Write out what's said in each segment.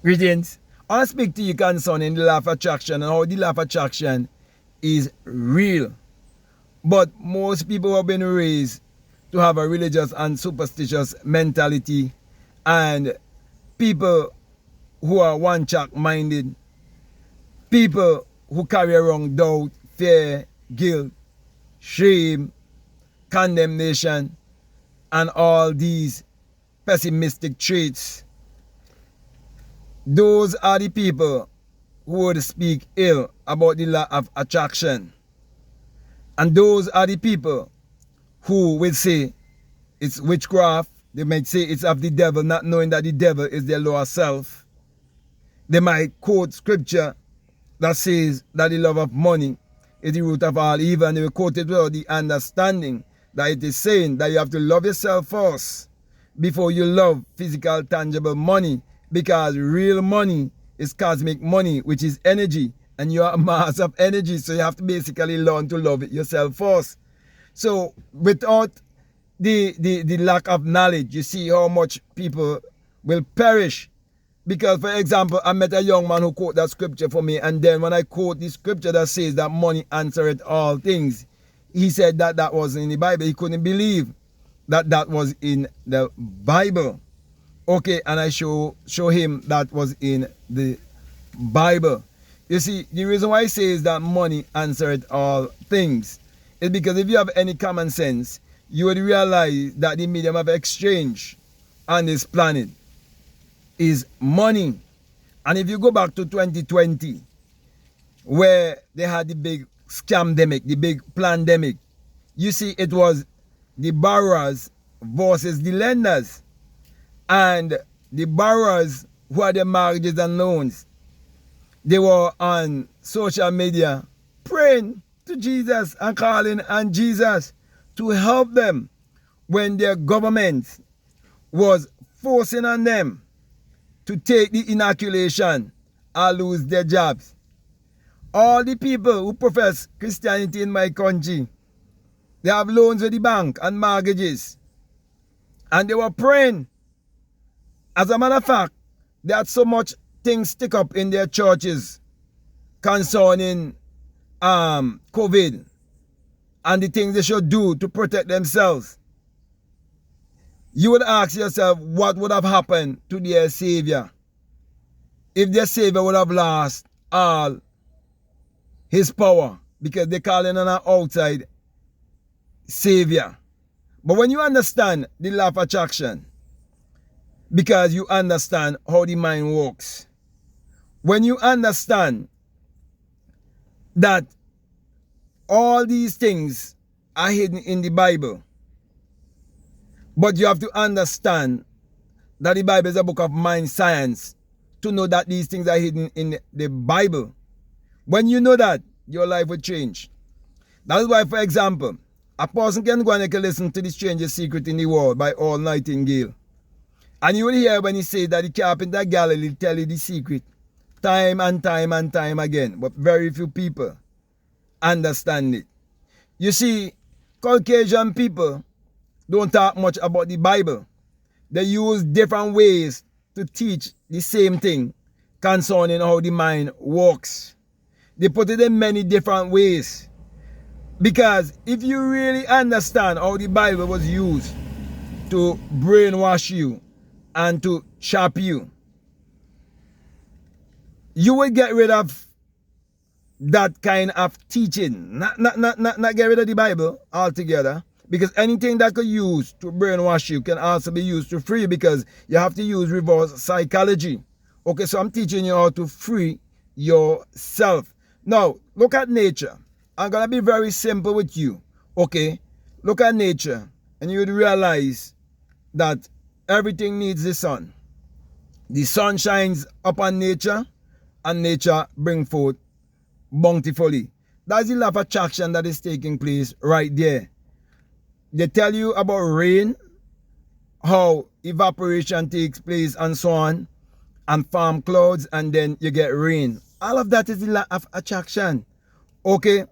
Greetings. I want to speak to you concerning the law of attraction and how the law of attraction is real. But most people have been raised to have a religious and superstitious mentality, and people who are one-track minded, people who carry around doubt, fear, guilt, shame, condemnation, and all these pessimistic traits. Those are the people who would speak ill about the law of attraction. And those are the people who will say it's witchcraft. They might say it's of the devil, not knowing that the devil is their lower self. They might quote scripture that says that the love of money is the root of all evil, and they will quote it without the understanding that it is saying that you have to love yourself first before you love physical, tangible money, because real money is cosmic money, which is energy, and you are a mass of energy, so you have to basically learn to love it yourself first. So without the lack of knowledge, you see how much people will perish. Because, for example, I met a young man who quoted that scripture for me, and then when I quote the scripture that says that money answereth all things, he said that that wasn't in the Bible. He couldn't believe that that was in the Bible. Okay, and I show him that was in the Bible. You see, the reason why I say is that money answereth all things is because if you have any common sense, you would realize that the medium of exchange on this planet is money. And if you go back to 2020, where they had the big scamdemic, the big pandemic, you see it was the borrowers versus the lenders. And the borrowers who had their mortgages and loans, they were on social media praying to Jesus and calling on Jesus to help them when their government was forcing on them to take the inoculation or lose their jobs. All the people who profess Christianity in my country, they have loans with the bank and mortgages, and they were praying. As a matter of fact, they had so much things stick up in their churches concerning COVID and the things they should do to protect themselves. You would ask yourself, what would have happened to their Savior if their Savior would have lost all his power, because they're calling on an outside Savior. But when you understand the law of attraction, because you understand how the mind works, when you understand that all these things are hidden in the Bible, but you have to understand that the Bible is a book of mind science to know that these things are hidden in the Bible. When you know that, your life will change. That is why, for example, a person can go and listen to The Strangest Secret in the World by Earl Nightingale. And you will hear when he says that the carpenter Galilee tell you the secret time and time and time again. But very few people understand it. You see, Caucasian people don't talk much about the Bible. They use different ways to teach the same thing concerning how the mind works. They put it in many different ways. Because if you really understand how the Bible was used to brainwash you and to chop you, you will get rid of that kind of teaching. Not get rid of the Bible altogether. Because anything that could use to brainwash you can also be used to free you, because you have to use reverse psychology. Okay, so I'm teaching you how to free yourself. Now, look at nature. I'm going to be very simple with you. Okay, look at nature and you would realize that everything needs the sun. The sun shines upon nature and nature brings forth bountifully. That's the law of attraction that is taking place right there. They tell you about rain, how evaporation takes place and so on, and form clouds, and then you get rain. All of that is the law of attraction. Okay?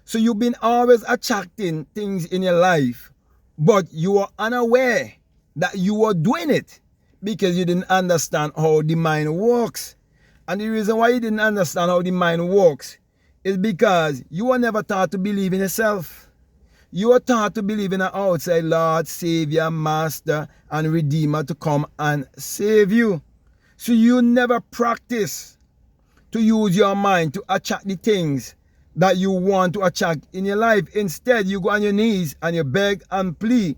So you've been always attracting things in your life, but you are unaware that you are doing it. Because you didn't understand how the mind works. And the reason why you didn't understand how the mind works is because you were never taught to believe in yourself. You were taught to believe in an outside Lord, Savior, Master, and Redeemer to come and save you. So you never practice to use your mind to attract the things that you want to attract in your life. Instead, you go on your knees and you beg and plead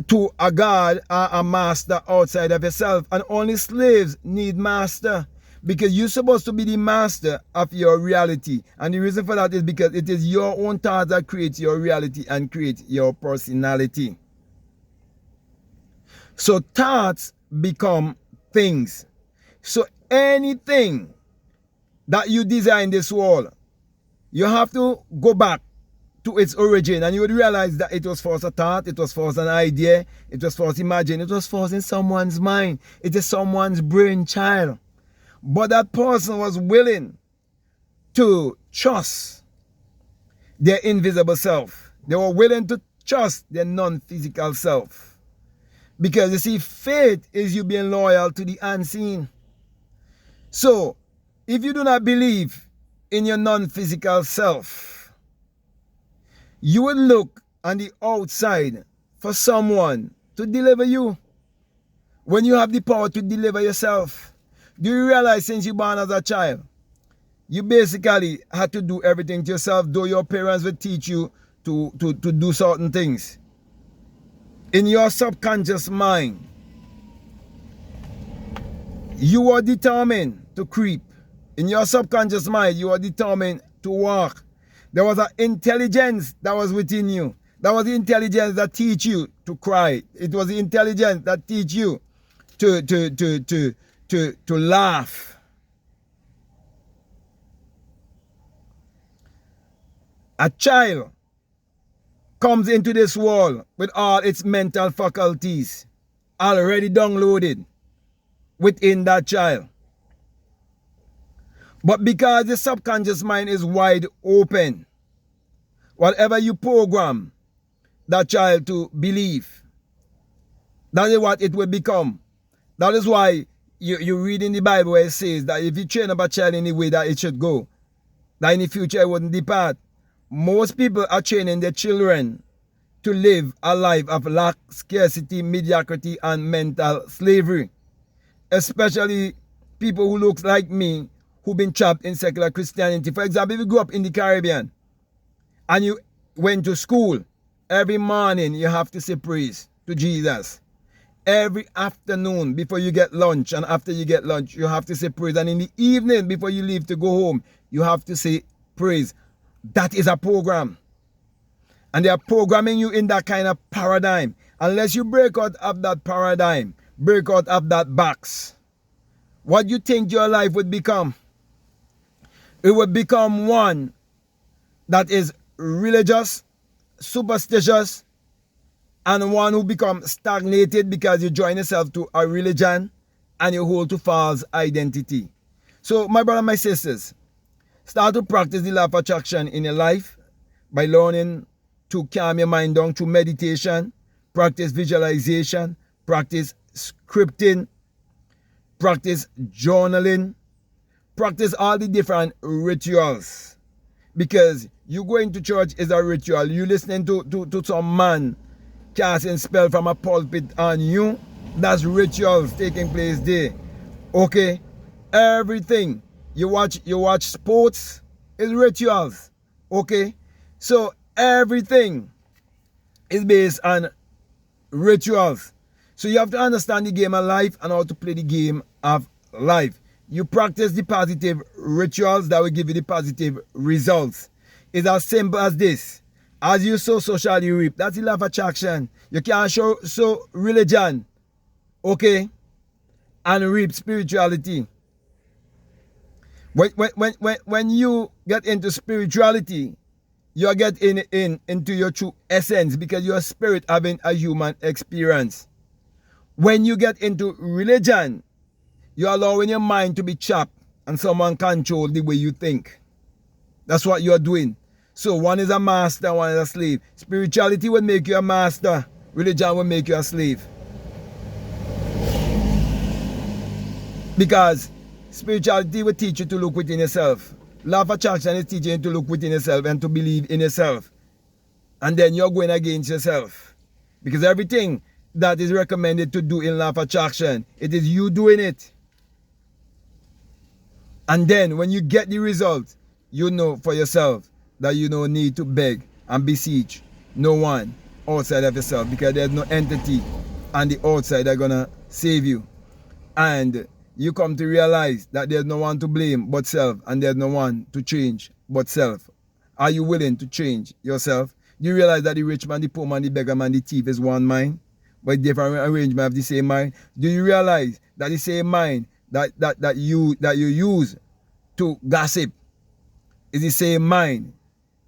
to a God or a master outside of yourself. And only slaves need master, because you're supposed to be the master of your reality. And the reason for that is because it is your own thoughts that create your reality and create your personality. So thoughts become things. So anything that you desire in this world, you have to go back to its origin, and you would realize that it was first a thought, it was first an idea, it was first imagined, it was first in someone's mind. It is someone's brainchild. But that person was willing to trust their invisible self. They were willing to trust their non-physical self. Because you see, faith is you being loyal to the unseen. So, if you do not believe in your non-physical self, you would look on the outside for someone to deliver you, when you have the power to deliver yourself. Do you realize since you were born as a child, you basically had to do everything to yourself, though your parents would teach you to do certain things? In your subconscious mind, you were determined to creep. In your subconscious mind, you were determined to walk. There was an intelligence that was within you. That was the intelligence that teach you to cry. It was the intelligence that teach you to laugh. A child comes into this world with all its mental faculties already downloaded within that child. But because the subconscious mind is wide open, whatever you program that child to believe, that is what it will become. That is why you read in the Bible where it says that if you train up a child in the way that it should go, that in the future it wouldn't depart. Most people are training their children to live a life of lack, scarcity, mediocrity, and mental slavery. Especially people who look like me, who've been trapped in secular Christianity. For example, if you grew up in the Caribbean and you went to school, every morning you have to say praise to Jesus. Every afternoon before you get lunch and after you get lunch, you have to say praise. And in the evening before you leave to go home, you have to say praise. That is a program. And they are programming you in that kind of paradigm. Unless you break out of that paradigm, break out of that box, what you think your life would become? It would become one that is religious, superstitious, and one who becomes stagnated because you join yourself to a religion and you hold to false identity. So my brother, my sisters, start to practice the law of attraction in your life by learning to calm your mind down through meditation, practice visualization, practice scripting, practice journaling, practice all the different rituals. Because you going to church is a ritual. You listening to some man casting spell from a pulpit on you, that's rituals taking place there. Okay? Everything. You watch sports, is rituals. Okay? So everything is based on rituals. So you have to understand the game of life and how to play the game of life. You practice the positive rituals that will give you the positive results. It's as simple as this. As you sow, so shall you reap. That's the law of attraction. You can't sow religion, okay, and reap spirituality. When you get into spirituality, you get into your true essence, because you're a spirit having a human experience. When you get into religion, you're allowing your mind to be chopped and someone control the way you think. That's what you're doing. So one is a master, one is a slave. Spirituality will make you a master. Religion will make you a slave. Because spirituality will teach you to look within yourself. Law of attraction is teaching you to look within yourself and to believe in yourself. And then you're going against yourself. Because everything that is recommended to do in law of attraction, it is you doing it. And then when you get the result, you know for yourself that you don't need to beg and beseech no one outside of yourself, because there's no entity on the outside that's gonna save you. And you come to realize that there's no one to blame but self, and there's no one to change but self. Are you willing to change yourself? Do you realize that the rich man, the poor man, the beggar man, the thief is one mind, but different arrangement of the same mind? Do you realize that the same mind that you use to gossip is the same mind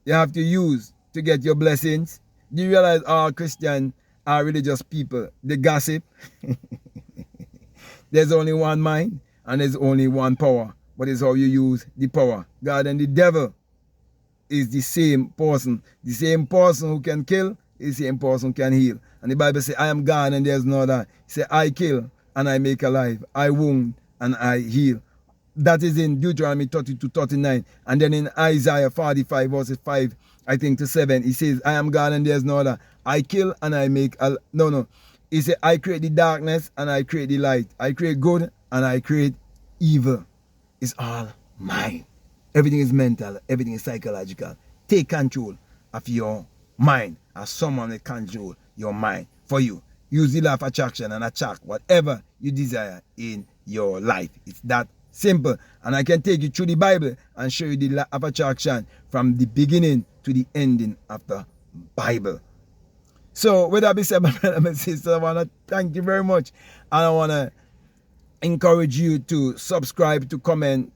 you have to use to get your blessings? Do you realize all Christians are religious people? They gossip. There's only one mind and there's only one power, but it's how you use the power. God and the devil is the same person. The same person who can kill is the same person who can heal. And the Bible says, I am God and there's no other. He said, I kill and I make alive. I wound and I heal. That is in Deuteronomy 32:39. And then in Isaiah 45 verses 5, I think to 7, he says, I am God and there's no other. I kill and I make no. He said, I create the darkness and I create the light. I create good and I create evil. It's all mine. Everything is mental. Everything is psychological. Take control of your mind, as someone will control your mind for you. Use the law of attraction and attract whatever you desire in your life. It's that simple. And I can take you through the Bible and show you the law of attraction from the beginning to the ending of the Bible. So with that being said, my brother and my sister, I want to thank you very much. And I want to encourage you to subscribe, to comment,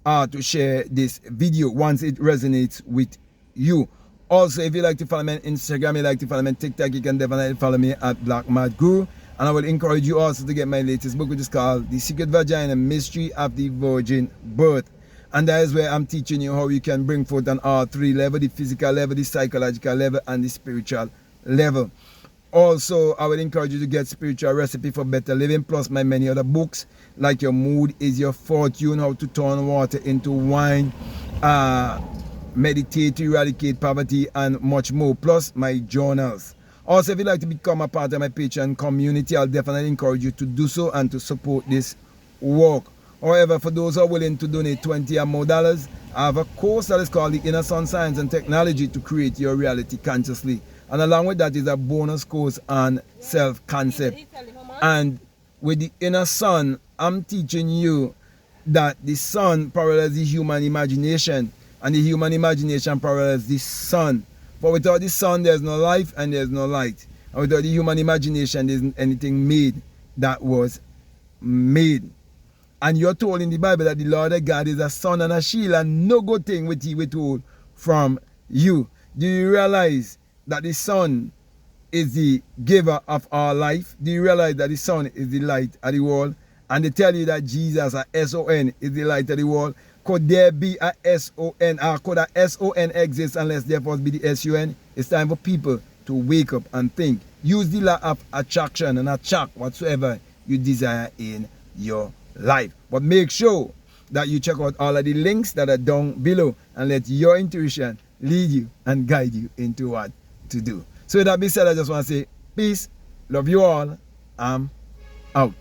to share this video once it resonates with you. Also, if you like to follow me on Instagram, you like to follow me on TikTok, you can definitely follow me at Black Mad Guru. And I will encourage you also to get my latest book, which is called The Secret Vagina, Mystery of the Virgin Birth. And that is where I'm teaching you how you can bring forth on all three levels: the physical level, the psychological level, and the spiritual level. Also, I would encourage you to get Spiritual Recipe for Better Living, plus my many other books like Your Mood is Your Fortune, How to Turn Water into Wine, Meditate to Eradicate Poverty, and much more, plus my journals. Also, if you'd like to become a part of my Patreon community, I'll definitely encourage you to do so and to support this work. However, for those who are willing to donate $20 or more, I have a course that is called The Inner Sun Science and Technology to Create Your Reality Consciously. And along with that is a bonus course on self-concept. And with the inner sun, I'm teaching you that the sun parallels the human imagination, and the human imagination parallels the sun. But without the sun, there's no life and there's no light. And without the human imagination, there isn't anything made that was made. And you're told in the Bible that the Lord of God is a sun and a shield, and no good thing will he withhold from you. Do you realize that the sun is the giver of our life? Do you realize that the sun is the light of the world? And they tell you that Jesus, a S-O-N, is the light of the world. Could there be a S-O-N, or could a S-O-N exist unless there must be the S-U-N? It's time for people to wake up and think. Use the law of attraction and attract whatsoever you desire in your life. But make sure that you check out all of the links that are down below and let your intuition lead you and guide you into what to do. So with that being said, I just want to say peace, love you all, I'm out.